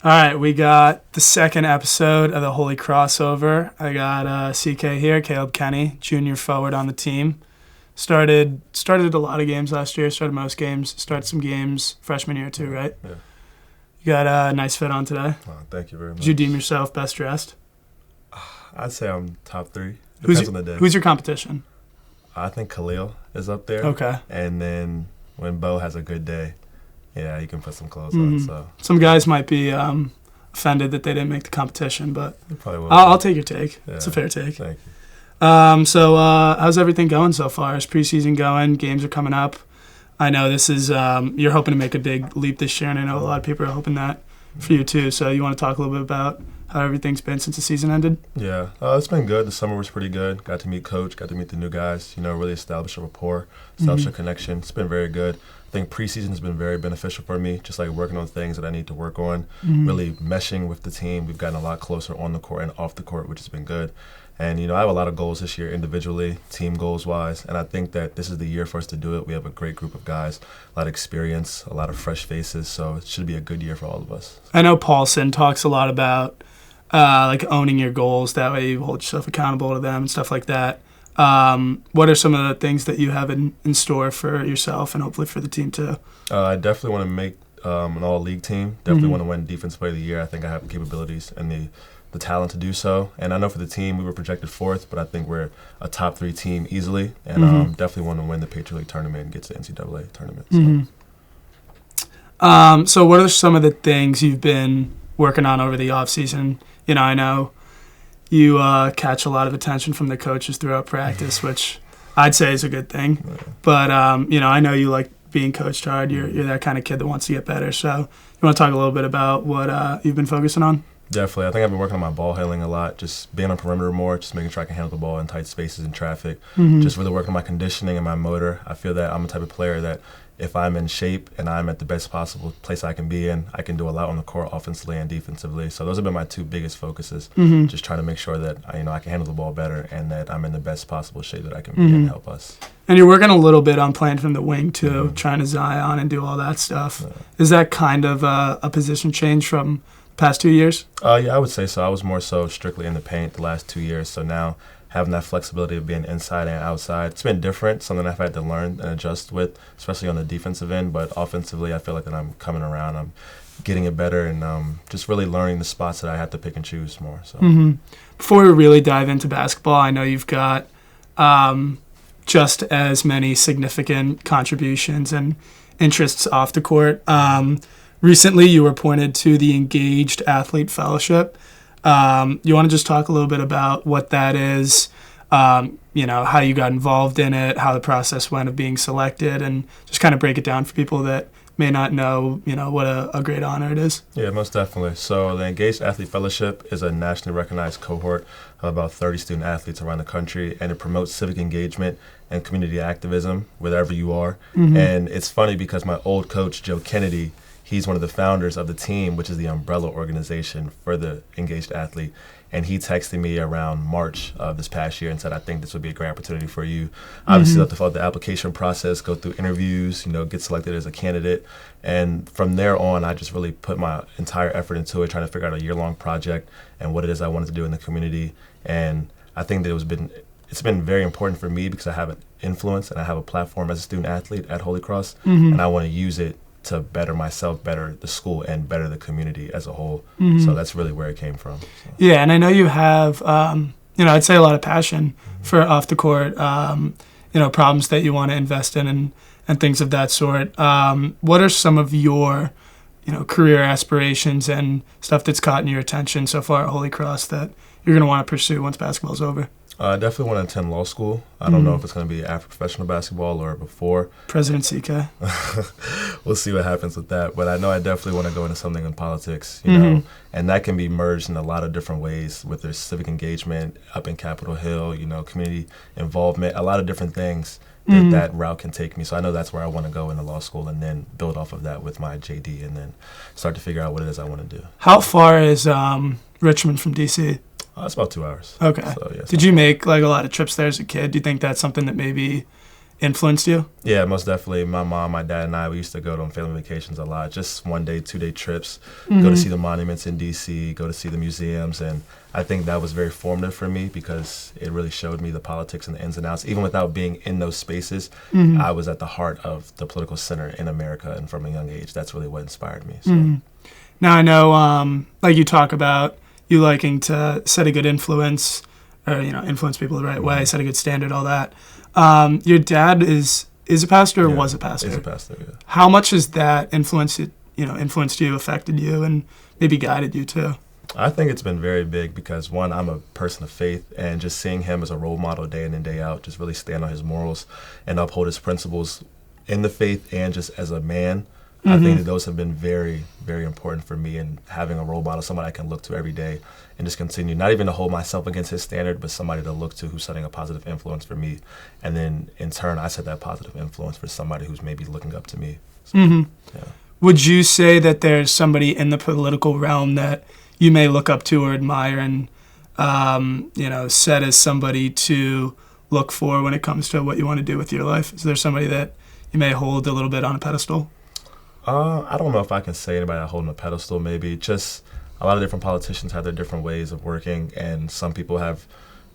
All right, we got the second episode of the Holy CrossOver. I got CK here, Caleb Kenney, junior forward on the team. Started a lot of games last year, started most games, started some games freshman year too, right? Yeah. You got a nice fit on today. Oh, thank you very much. Did you deem yourself best dressed? I'd say I'm top 3. Depends on the day. Who's your competition? I think Khalil is up there. Okay. And then when Bo has a good day, yeah, you can put some clothes on. So some guys might be offended that they didn't make the competition, but you probably will. I'll take your take. Yeah. It's a fair take. Thank you. So how's everything going so far? Is preseason going? Games are coming up. I know this is you're hoping to make a big leap this year, and I know a lot of people are hoping that for you too. So you want to talk a little bit about how everything's been since the season ended? Yeah, it's been good. The summer was pretty good. Got to meet Coach, got to meet the new guys, really establish a rapport, establish a connection. It's been very good. I think preseason has been very beneficial for me, just like working on things that I need to work on, really meshing with the team. We've gotten a lot closer on the court and off the court, which has been good. And, I have a lot of goals this year individually, team goals-wise, and I think that this is the year for us to do it. We have a great group of guys, a lot of experience, a lot of fresh faces, so it should be a good year for all of us. I know Paulson talks a lot about like owning your goals. That way you hold yourself accountable to them and stuff like that. What are some of the things that you have in store for yourself and hopefully for the team too? I definitely want to make an all-league team. Definitely want to win Defensive Player of the Year. I think I have the capabilities and the talent to do so. And I know for the team, we were projected 4th, but I think we're a top 3 team easily. And definitely want to win the Patriot League tournament and get to the NCAA tournament. So what are some of the things you've been working on over the offseason? I know you catch a lot of attention from the coaches throughout practice, which I'd say is a good thing. Yeah. But, I know you like being coached hard. You're that kind of kid that wants to get better. So you want to talk a little bit about what you've been focusing on? Definitely. I think I've been working on my ball handling a lot, just being on perimeter more, just making sure I can handle the ball in tight spaces and traffic, just really working on my conditioning and my motor. I feel that I'm the type of player that if I'm in shape and I'm at the best possible place I can be in, I can do a lot on the court offensively and defensively. So those have been my 2 biggest focuses, just trying to make sure that I can handle the ball better and that I'm in the best possible shape that I can be and help us. And you're working a little bit on playing from the wing too, trying to Zion and do all that stuff. Yeah. Is that kind of a position change from past 2 years? Yeah, I would say so. I was more so strictly in the paint the last 2 years. So now having that flexibility of being inside and outside, it's been different, something I've had to learn and adjust with, especially on the defensive end. But offensively, I feel like that I'm coming around. I'm getting it better and just really learning the spots that I have to pick and choose more. So Before we really dive into basketball, I know you've got just as many significant contributions and interests off the court. Recently, you were appointed to the Engaged Athlete Fellowship. You want to just talk a little bit about what that is, how you got involved in it, how the process went of being selected, and just kind of break it down for people that may not know, what a great honor it is. Yeah, most definitely. So the Engaged Athlete Fellowship is a nationally recognized cohort of about 30 student athletes around the country, and it promotes civic engagement and community activism wherever you are. And it's funny because my old coach, Joe Kennedy, he's one of the founders of the team, which is the umbrella organization for the Engaged Athlete. And he texted me around March of this past year and said, I think this would be a great opportunity for you. Obviously, you have to follow the application process, go through interviews, get selected as a candidate. And from there on, I just really put my entire effort into it, trying to figure out a year-long project and what it is I wanted to do in the community. And I think that it's been very important for me because I have an influence and I have a platform as a student athlete at Holy Cross, and I want to use it to better myself, better the school, and better the community as a whole. So that's really where it came from. So. Yeah, and I know you have, I'd say a lot of passion for off the court, problems that you want to invest in and things of that sort. What are some of your, career aspirations and stuff that's caught your attention so far at Holy Cross that you're going to want to pursue once basketball's over? I definitely want to attend law school. I don't know if it's going to be after professional basketball or before. President CK. We'll see what happens with that. But I know I definitely want to go into something in politics, and that can be merged in a lot of different ways with their civic engagement up in Capitol Hill, community involvement, a lot of different things that route can take me. So I know that's where I want to go into law school and then build off of that with my JD and then start to figure out what it is I want to do. How far is Richmond from D.C.? It's about 2 hours. Okay. So, yeah, Did you make a lot of trips there as a kid? Do you think that's something that maybe influenced you? Yeah, most definitely. My mom, my dad, and I, we used to go on family vacations a lot. Just 1-day, 2-day trips, go to see the monuments in D.C., go to see the museums. And I think that was very formative for me because it really showed me the politics and the ins and outs. Even without being in those spaces, I was at the heart of the political center in America. And from a young age, that's really what inspired me. So. Now, I know, like you talk about you liking to set a good influence or, influence people the right way, set a good standard, all that. Your dad is a pastor or was a pastor? He's a pastor, yeah. How much has that influenced you, affected you, and maybe guided you too? I think it's been very big because, one, I'm a person of faith, and just seeing him as a role model day in and day out, just really stand on his morals and uphold his principles in the faith and just as a man. I think that those have been very, very important for me, and having a role model, somebody I can look to every day and just continue, not even to hold myself against his standard, but somebody to look to who's setting a positive influence for me. And then in turn, I set that positive influence for somebody who's maybe looking up to me. So, yeah. Would you say that there's somebody in the political realm that you may look up to or admire and, set as somebody to look for when it comes to what you want to do with your life? Is there somebody that you may hold a little bit on a pedestal? I don't know if I can say anybody I hold on a pedestal. Maybe just a lot of different politicians have their different ways of working, and some people have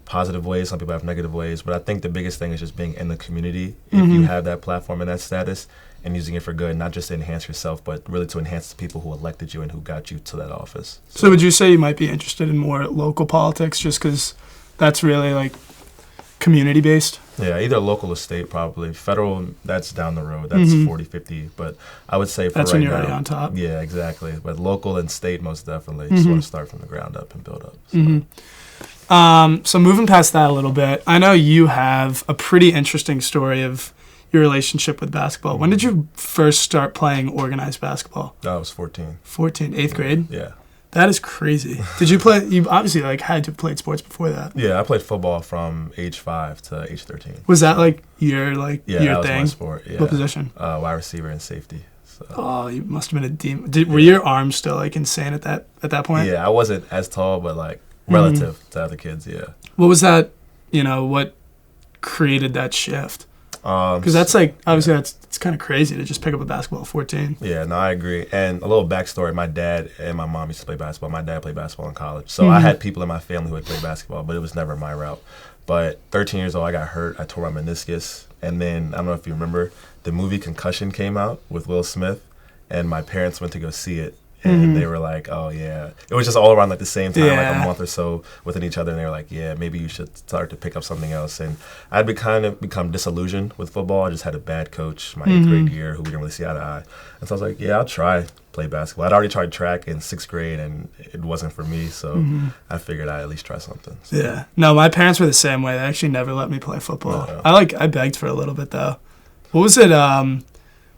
positive ways, some people have negative ways. But I think the biggest thing is just being in the community. If you have that platform and that status, and using it for good, not just to enhance yourself, but really to enhance the people who elected you and who got you to that office. So would you say you might be interested in more local politics, just because that's really like community-based? Yeah, either local or state probably. Federal, that's down the road. That's 40, 50. But I would say for that's right when you're now, already on top. Yeah, exactly. But local and state, most definitely. Just want to start from the ground up and build up. So. So moving past that a little bit, I know you have a pretty interesting story of your relationship with basketball. When did you first start playing organized basketball? I was 14. 14, 8th grade? Yeah. That is crazy. Did you play? You obviously had to have played sports before that. Yeah, I played football from age 5 to age 13. Was that your that thing? was my sport. Yeah. What position? Wide receiver and safety. So. Oh, you must have been a demon. Were your arms still insane at that point? Yeah, I wasn't as tall, but relative to other kids. Yeah. What was that? What created that shift? Because that's obviously it's kind of crazy to just pick up a basketball at 14. Yeah, no, I agree. And a little backstory: my dad and my mom used to play basketball. My dad played basketball in college, so I had people in my family who had played basketball, but it was never my route. But 13 years old, I got hurt. I tore my meniscus, and then I don't know if you remember, the movie Concussion came out with Will Smith, and my parents went to go see it. And they were like, oh, yeah. It was just all around the same time, a month or so within each other. And they were like, yeah, maybe you should start to pick up something else. And I'd become disillusioned with football. I just had a bad coach my 8th grade year who we didn't really see eye to eye. And so I was like, yeah, I'll play basketball. I'd already tried track in 6th grade, and it wasn't for me. So I figured I'd at least try something. So. Yeah. No, my parents were the same way. They actually never let me play football. No. I begged for a little bit, though. What was it?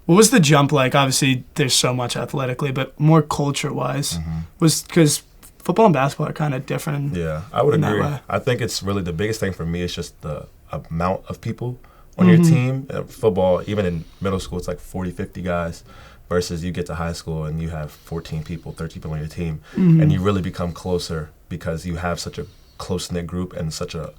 What was the jump like? Obviously, there's so much athletically, but more culture-wise, was because football and basketball are kind of different. Yeah, I would agree. I think it's really the biggest thing for me is just the amount of people on your team. Football, even in middle school, it's 40, 50 guys, versus you get to high school and you have 14 people, 13 people on your team, and you really become closer because you have such a close-knit group and such a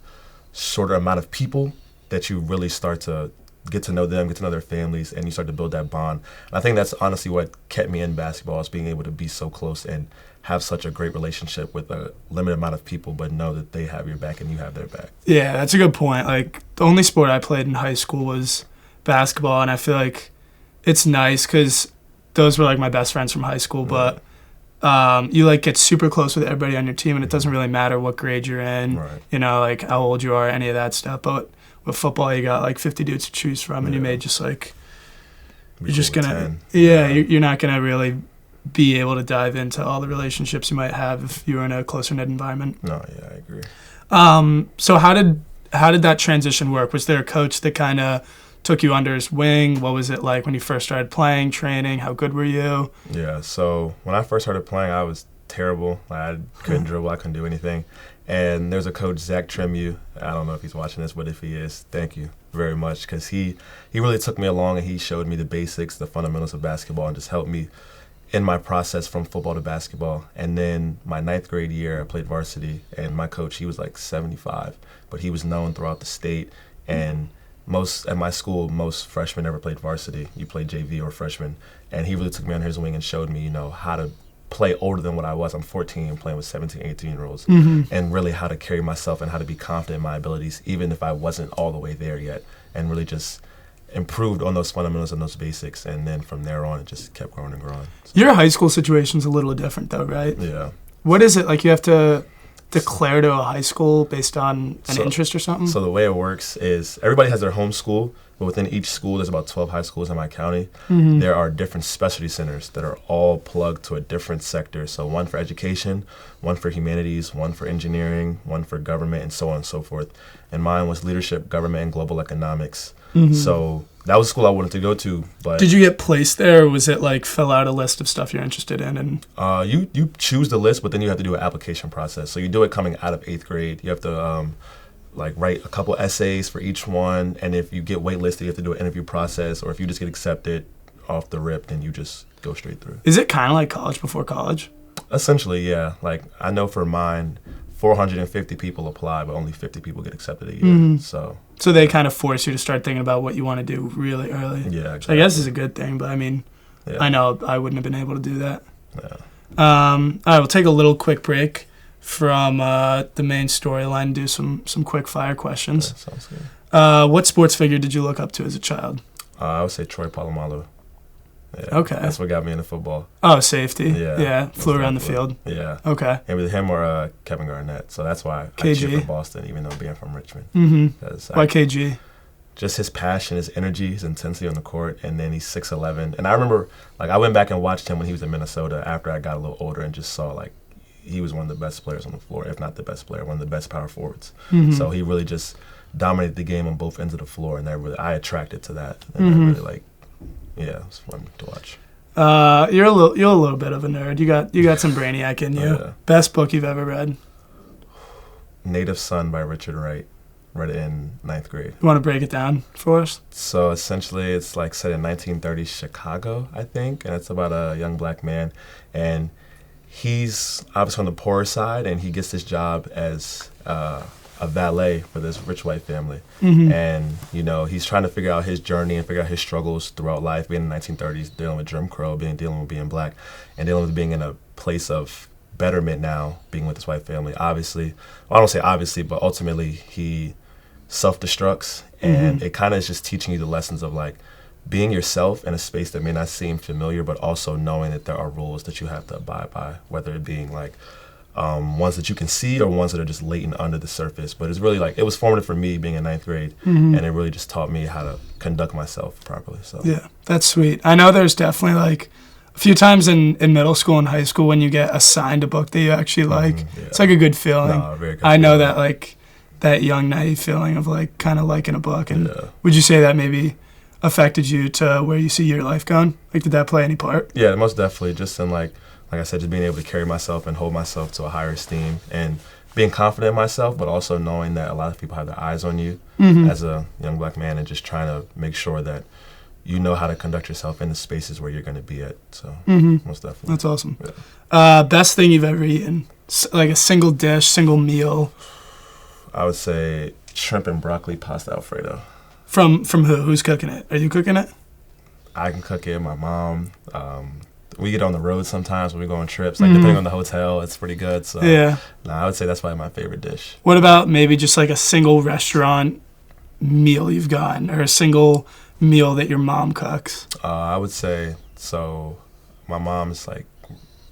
shorter amount of people that you really start to get to know them, get to know their families, and you start to build that bond. And I think that's honestly what kept me in basketball, is being able to be so close and have such a great relationship with a limited amount of people, but know that they have your back and you have their back. Yeah, that's a good point. The only sport I played in high school was basketball, and I feel like it's nice because those were my best friends from high school, but you get super close with everybody on your team, and it doesn't really matter what grade you're in, how old you are, any of that stuff. But with football, you got 50 dudes to choose from, and you may just you're just gonna, you're not gonna really be able to dive into all the relationships you might have if you were in a closer knit environment. No, yeah, I agree. So how did that transition work? Was there a coach that kind of took you under his wing? What was it like when you first started playing, training? How good were you? Yeah, so when I first started playing, I was terrible. I couldn't dribble. I couldn't do anything. And there's a coach, Zach Tremu. I don't know if he's watching this, but if he is, thank you very much, because he really took me along and he showed me the basics, the fundamentals of basketball, and just helped me in my process from football to basketball. And then my 9th grade year, I played varsity, and my coach, he was 75, but he was known throughout the state. And at my school, most freshmen never played varsity. You played JV or freshman. And he really took me under his wing and showed me, how to play older than what I was. I'm 14 playing with 17, 18-year-olds. And really how to carry myself and how to be confident in my abilities, even if I wasn't all the way there yet. And really just improved on those fundamentals and those basics. And then from there on, it just kept growing and growing. So. Your high school situation's a little different, though, right? Yeah. What is it? Like, you have to declare to a high school based on an interest or something? So the way it works is everybody has their home school, but within each school, there's about 12 high schools in my county. There are different specialty centers that are all plugged to a different sector. So one for education, one for humanities, one for engineering, one for government, and so on and so forth. And mine was leadership, government, and global economics. So that was the school I wanted to go to. But did you get placed there, or was it like fill out a list of stuff you're interested in? And you choose the list, but then you have to do an application process. So you do it coming out of 8th grade. You have to write a couple essays for each one, and if you get waitlisted, you have to do an interview process, or if you just get accepted off the rip, then you just go straight through. Is it kind of like college before college? Essentially, yeah. Like, I know for mine, 450 people apply, but only 50 people get accepted a year. So they kind of force you to start thinking about what you want to do really early. Yeah, Which exactly. I guess is a good thing, but I mean, yeah. I know I wouldn't have been able to do that. Yeah. All right, we'll take a little quick break from the main storyline, do some quick fire questions. Yeah, sounds good. What sports figure did you look up to as a child? I would say Troy Polamalu. Yeah, Okay. That's what got me into football. Oh, safety. Yeah. Yeah, flew around the field. Yeah. Okay. It was him or Kevin Garnett. So that's why I KG. cheered for Boston, even though being from Richmond. Why KG? Just his passion, his energy, his intensity on the court, and then he's 6'11". And I remember, I went back and watched him when he was in Minnesota after I got a little older and just saw, he was one of the best players on the floor, if not the best player, one of the best power forwards. So he really just dominated the game on both ends of the floor, and I attracted to that. And I really, it was fun to watch. You're a little bit of a nerd. You got some brainiac in you. Yeah. Best book you've ever read? Native Son by Richard Wright. Read it in 9th grade. You want to break it down for us? So essentially, it's set in 1930s Chicago, I think, and it's about a young black man, and he's obviously on the poorer side, and he gets this job as a valet for this rich white family, and he's trying to figure out his journey and figure out his struggles throughout life, being in the 1930s, dealing with Jim Crow, dealing with being black, and dealing with being in a place of betterment now, being with this white family. Obviously, well, I don't say obviously, but ultimately he self-destructs, and it kind of is just teaching you the lessons of being yourself in a space that may not seem familiar, but also knowing that there are rules that you have to abide by, whether it being ones that you can see or ones that are just latent under the surface. But it's really it was formative for me being in 9th grade, and it really just taught me how to conduct myself properly. So yeah, that's sweet. I know there's definitely a few times in middle school and high school when you get assigned a book that you actually like. Yeah. It's a good feeling. No, very good I know feeling. that that young naive feeling of kind of liking a book. And Yeah. would you say that maybe affected you to where you see your life going? Did that play any part? Yeah, most definitely. Just in like I said, just being able to carry myself and hold myself to a higher esteem and being confident in myself, but also knowing that a lot of people have their eyes on you as a young black man, and just trying to make sure that you know how to conduct yourself in the spaces where you're going to be at. So most definitely. That's awesome. Yeah. Best thing you've ever eaten? A single dish, single meal. I would say shrimp and broccoli pasta Alfredo. From who? Who's cooking it? Are you cooking it? I can cook it. My mom. We get on the road sometimes when we go on trips. Depending on the hotel, it's pretty good. So yeah. I would say that's probably my favorite dish. What about maybe just a single restaurant meal you've gotten, or a single meal that your mom cooks? I would say, so my mom's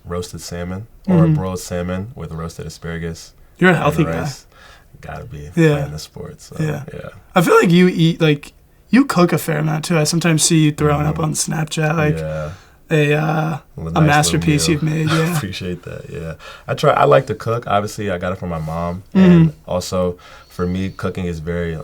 roasted salmon or broiled salmon with roasted asparagus. You're a healthy guy. Gotta be Yeah. playing the sports. So, Yeah. yeah. I feel like you eat you cook a fair amount too. I sometimes see you throwing up on Snapchat a nice masterpiece you've made. I Yeah. appreciate that. Yeah, I like to cook. Obviously, I got it from my mom, and also for me, cooking is very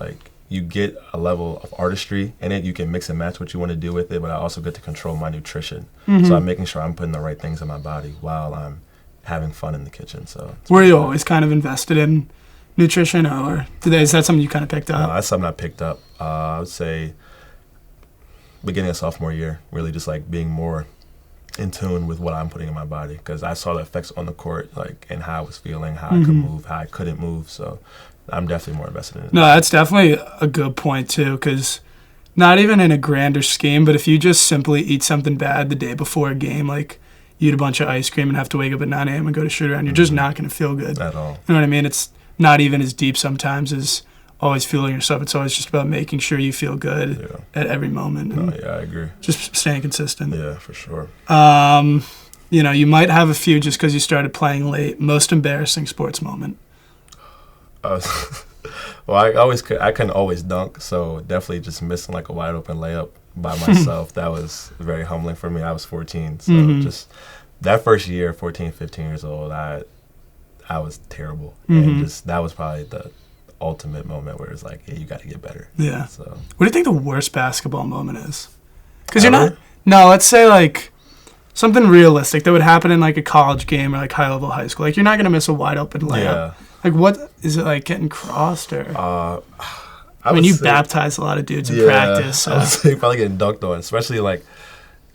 you get a level of artistry in it. You can mix and match what you want to do with it, but I also get to control my nutrition. So I'm making sure I'm putting the right things in my body while I'm having fun in the kitchen. So Were you always kind of invested in nutrition, or is that something you kind of picked up? that's something I picked up. I would say beginning of sophomore year, really just being more in tune with what I'm putting in my body, because I saw the effects on the court, like, and how I was feeling, how I could move, how I couldn't move. So I'm definitely more invested in it. No, that's definitely a good point too, because not even in a grander scheme, but if you just simply eat something bad the day before a game, like you eat a bunch of ice cream and have to wake up at 9 a.m. and go to shoot around, you're just not going to feel good. At all. You know what I mean? It's not even as deep sometimes as always fueling yourself. It's always just about making sure you feel good at every moment. No, yeah, I agree. Just staying consistent. Yeah, for sure. You know, you might have a few just because you started playing late. Most embarrassing sports moment? Well, I couldn't always dunk, so definitely just missing like a wide open layup by myself. That was very humbling for me. I was 14, so just that first year, 14, 15 years old, I was terrible, and just that was probably the ultimate moment where it's like, hey, you got to get better. Yeah. So, what do you think the worst basketball moment is? Because you're not. No, let's say like something realistic that would happen in like a college game or like high level high school. Like you're not gonna miss a wide open layup. Yeah. Like what is it like getting crossed or? I mean, you baptized a lot of dudes in practice. So. I would say probably getting dunked on, especially like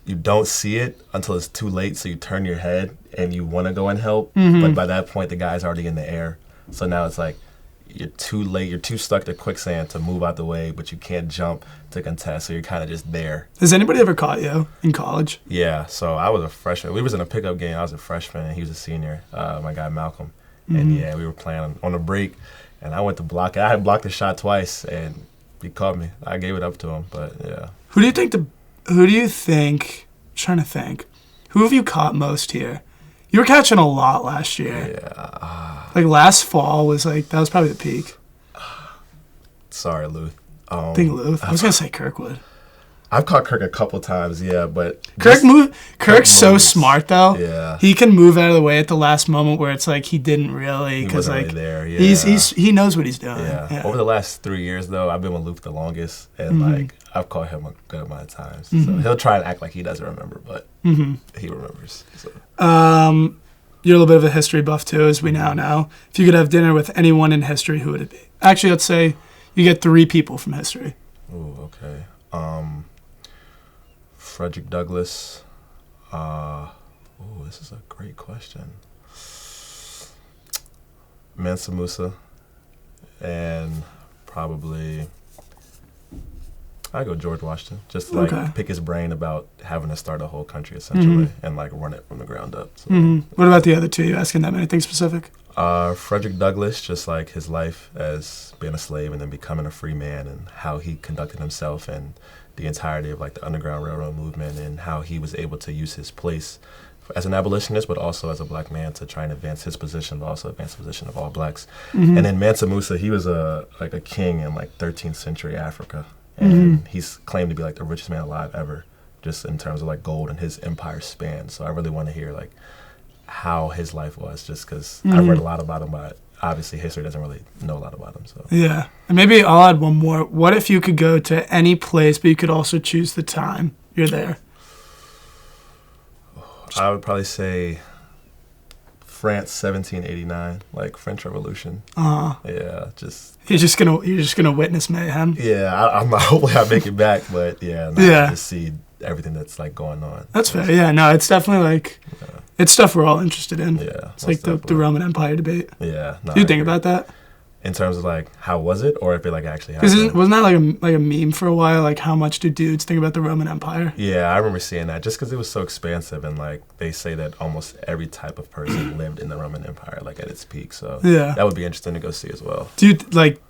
you don't see it until it's too late, so you turn your head and you want to go and help, but by that point the guy's already in the air. So now it's like you're too late, you're too stuck to quicksand to move out the way, but you can't jump to contest, so you're kind of just there. Has anybody ever caught you in college? Yeah, so I was a freshman. We was in a pickup game. I was a freshman, and he was a senior, my guy Malcolm. And, yeah, we were playing on a break, and I went to block it. I had blocked the shot twice, and he caught me. I gave it up to him, but, yeah. Who do you think, I'm trying to think, who have you caught most here? You were catching a lot last year. Yeah. Like last fall was like, that was probably the peak. Sorry, Luth. I think Luth. I was going to say Kirkwood. I've caught Kirk a couple times, yeah, but... Kirk's so smart, though. Yeah. He can move out of the way at the last moment where it's like he didn't really... He wasn't like, really there, yeah. He knows what he's doing. Yeah. Over the last 3 years, though, I've been with Luke the longest, and, like, I've caught him a good amount of times. So he'll try and act like he doesn't remember, but he remembers. So. You're a little bit of a history buff, too, as we now know. If you could have dinner with anyone in history, who would it be? Actually, let's say you get 3 people from history. Ooh, okay. Frederick Douglass. This is a great question. Mansa Musa. And probably... I go George Washington, just to like pick his brain about having to start a whole country essentially and like run it from the ground up. So. What about the other two? You asking that anything specific? Frederick Douglass, just like his life as being a slave and then becoming a free man, and how he conducted himself and the entirety of like the Underground Railroad movement, and how he was able to use his place as an abolitionist, but also as a black man to try and advance his position, but also advance the position of all blacks. And then Mansa Musa, he was a king in like 13th century Africa. And he's claimed to be like the richest man alive ever, just in terms of like gold and his empire span. So I really want to hear like how his life was, just because I've read a lot about him, but obviously history doesn't really know a lot about him. So yeah, and maybe I'll add one more. What if you could go to any place, but you could also choose the time you're there? I would probably say France, 1789, like French Revolution. Yeah, just you're just gonna witness mayhem. Yeah, I'm hopefully I make it back, but just see everything that's like going on. That's fair. Yeah, no, it's definitely like it's stuff we're all interested in. Yeah, it's like the Roman Empire debate. Yeah, do you think about that? In terms of like how was it, or if it like actually happened? Because wasn't that like a meme for a while? Like how much do dudes think about the Roman Empire? Yeah, I remember seeing that just because it was so expansive, and like they say that almost every type of person lived in the Roman Empire, like at its peak. So that would be interesting to go see as well. Do you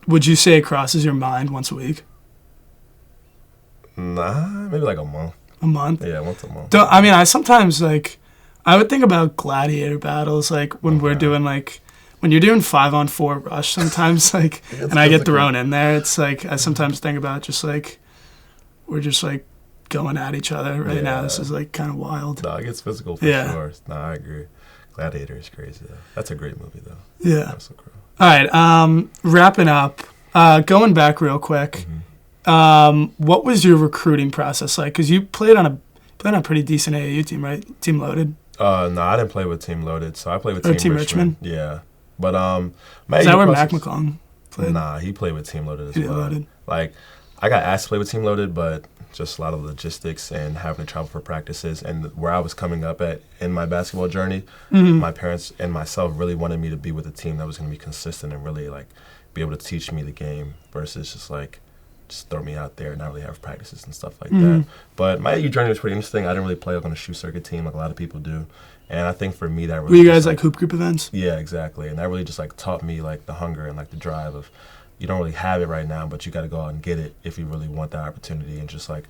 would you say it crosses your mind once a week? Nah, maybe like a month. A month? Yeah, once a month. I mean, I sometimes like I would think about gladiator battles, like when we're doing like. When you're doing 5-on-4 rush, sometimes like, and I get thrown in there, it's like I sometimes think about just like we're just like going at each other right now. This is like kind of wild. No, it gets physical for sure. No, I agree. Gladiator is crazy though. That's a great movie though. Yeah. That's so cool. All right. Wrapping up. Going back real quick. What was your recruiting process like? Because you played on a pretty decent AAU team, right? Team Loaded. No, I didn't play with Team Loaded, so I played with Team Richmond. Yeah. But is that where Mac McClung played? Nah, he played with Team Loaded as well. Loaded. Like, I got asked to play with Team Loaded, but just a lot of logistics and having to travel for practices and where I was coming up at in my basketball journey, my parents and myself really wanted me to be with a team that was going to be consistent and really like be able to teach me the game versus just throw me out there and not really have practices and stuff like that. But my AU journey was pretty interesting. I didn't really play like on a shoe circuit team like a lot of people do. And I think for me that really were you guys like hoop group events? Yeah, exactly. And that really just like taught me like the hunger and like the drive of you don't really have it right now, but you got to go out and get it if you really want that opportunity. And just like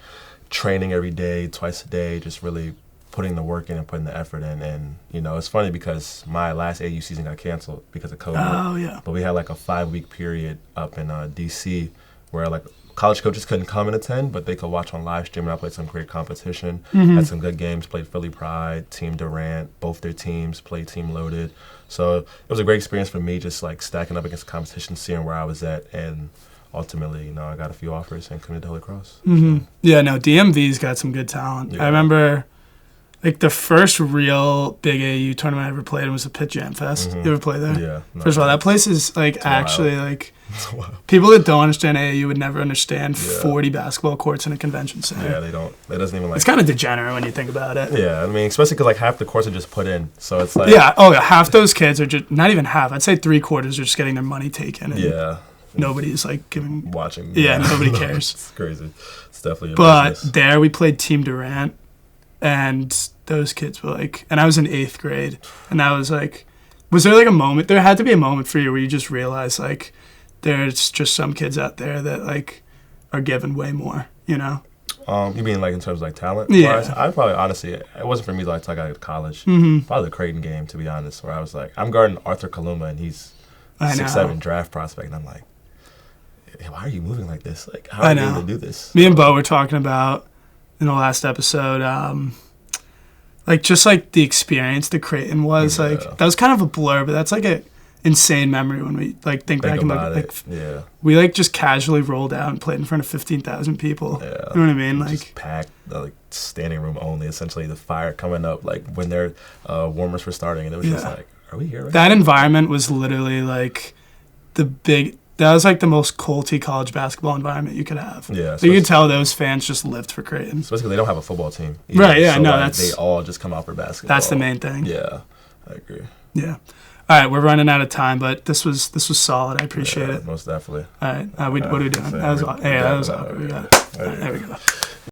training every day, twice a day, just really putting the work in and putting the effort in. And, you know, it's funny because my last AU season got canceled because of COVID. Oh, yeah. But we had like a 5-week period up in D.C. where like college coaches couldn't come and attend, but they could watch on live stream. And I played some great competition, had some good games, played Philly Pride, Team Durant, both their teams, played Team Loaded. So it was a great experience for me just like stacking up against the competition, seeing where I was at, and ultimately, you know, I got a few offers and committed to Holy Cross. So. Yeah, no, DMV's got some good talent. Yeah. I remember like the first real big AU tournament I ever played in was the Pitt Jam Fest. You ever play there? Yeah. No, First of all, that place is like actually wild. like people that don't understand AAU would never understand 40 basketball courts in a convention center. Yeah, they don't. It doesn't even like. It's kind of degenerate when you think about it. Yeah, I mean, especially because like half the courts are just put in, so it's like. Yeah. Oh, yeah. Half those kids are just not even half. I'd say 3/4 are just getting their money taken. And Yeah. nobody's like giving. Watching. Yeah, nobody cares. It's crazy. It's definitely. A But business. there we played Team Durant, and those kids were like, and I was in 8th grade, and I was like, was there like a moment? There had to be a moment for you where you just realized like, there's just some kids out there that like are given way more, you know? You mean like in terms of like talent? Yeah. Well, I probably honestly, it wasn't for me like until I got to college. Probably the Creighton game, to be honest, where I was like, I'm guarding Arthur Kaluma and he's 6'7" draft prospect, and I'm like, hey, why are you moving like this? Like, how are you able to do this? Me and Bo were talking about in the last episode, like just like the experience that Creighton was like that was kind of a blur, but that's like a insane memory when we like think back about and it. Yeah. We like just casually rolled out and played in front of 15,000 people. Yeah. You know what I mean? Like just packed, like standing room only. Essentially, the fire coming up like when their warmers were starting, and it was just like, are we here? Right that now? environment was literally like that was like the most culty college basketball environment you could have. Yeah. So you could tell those fans just lived for Creighton. Especially because they don't have a football team. Either. Right, yeah, so, no, like, that's... They all just come out for basketball. That's the main thing. Yeah, I agree. Yeah. All right, we're running out of time, but this was solid. I appreciate it. Most definitely. All right, what are we doing? That was awkward. We got it. All right, there we go.